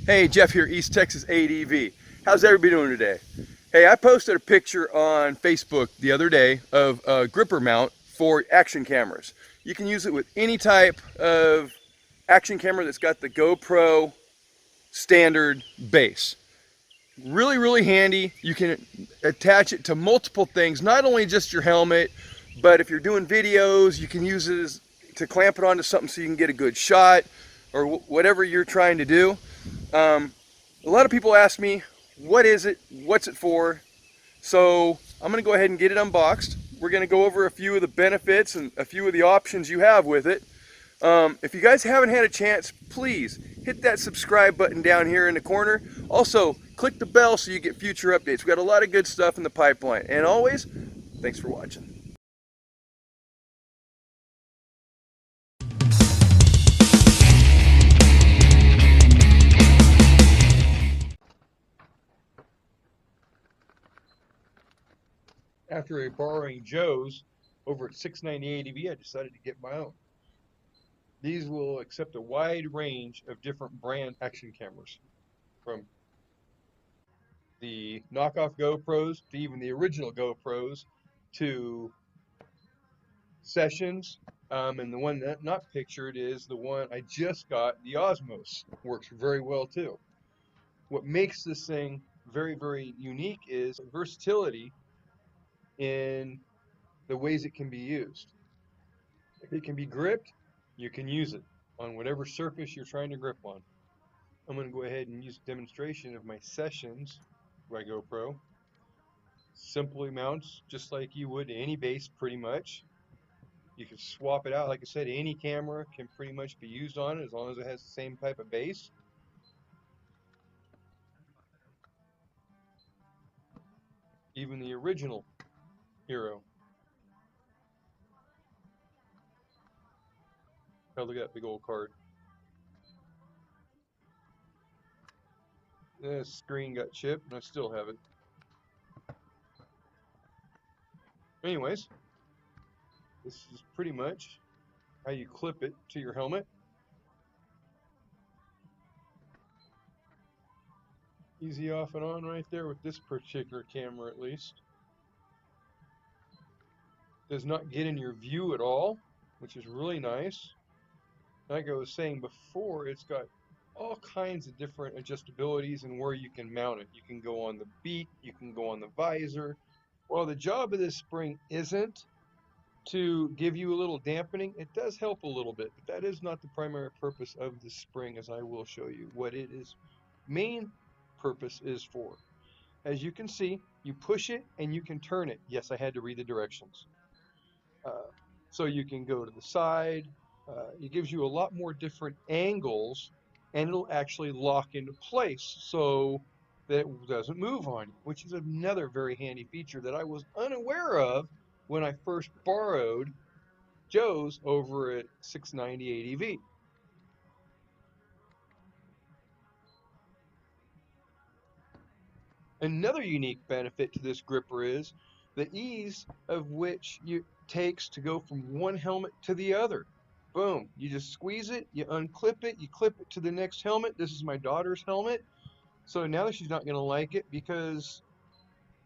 Hey, Jeff here, East Texas ADV. How's everybody doing today? Hey, I posted a picture on Facebook the other day of a gripper mount for action cameras. You can use it with any type of action camera that's got the GoPro standard base. Really, really handy. You can attach it to multiple things, not only just your helmet, but if you're doing videos, you can use it to clamp it onto something so you can get a good shot or whatever you're trying to do. A lot of people ask me, what is it? What's it for? So I'm going to go ahead and get it unboxed. We're going to go over a few of the benefits and a few of the options you have with it. If you guys haven't had a chance, please hit that subscribe button down here in the corner. Also, click the bell so you get future updates. We've got a lot of good stuff in the pipeline. And always, thanks for watching. After borrowing Joe's over at 690 ADV, I decided to get my own. These will accept a wide range of different brand action cameras, from the knockoff GoPros to even the original GoPros to Sessions. And the one that not pictured is the one I just got, the Osmos. Works very well too. What makes this thing very, very unique is versatility in the ways it can be used. If it can be gripped, you can use it on whatever surface you're trying to grip on. I'm going to go ahead and use a demonstration of my Sessions by GoPro. Simply mounts just like you would any base pretty much. You can swap it out. Like I said, any camera can pretty much be used on it as long as it has the same type of base. Even the original Hero. Oh, look at that big old card. The screen got chipped and I still have it. Anyways, this is pretty much how you clip it to your helmet. Easy off and on right there with this particular camera at least. Does not get in your view at all, which is really nice. Like I was saying before, it's got all kinds of different adjustabilities and where you can mount it. You can go on the beak, you can go on the visor. Well, the job of this spring isn't to give you a little dampening. It does help a little bit, but that is not the primary purpose of the spring, as I will show you what it is main purpose is for. As you can see, you push it and you can turn it. Yes, I had to read the directions. So you can go to the side. It gives you a lot more different angles, and it'll actually lock into place so that it doesn't move on you, which is another very handy feature that I was unaware of when I first borrowed Joe's over at 690 ADV. Another unique benefit to this gripper is the ease of which it takes to go from one helmet to the other. Boom, you just squeeze it, you unclip it, you clip it to the next helmet. This is my daughter's helmet. So now she's not going to like it because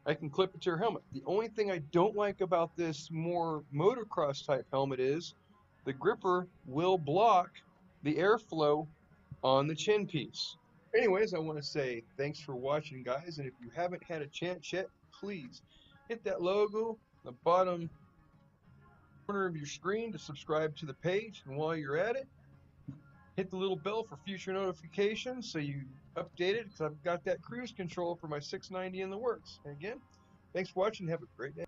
I can clip it to her helmet. The only thing I don't like about this more motocross type helmet is the gripper will block the airflow on the chin piece. Anyways, I want to say thanks for watching, guys, and if you haven't had a chance yet, please hit that logo in the bottom corner of your screen to subscribe to the page, and while you're at it, hit the little bell for future notifications so you update it, because I've got that cruise control for my 690 in the works. And again, thanks for watching. Have a great day.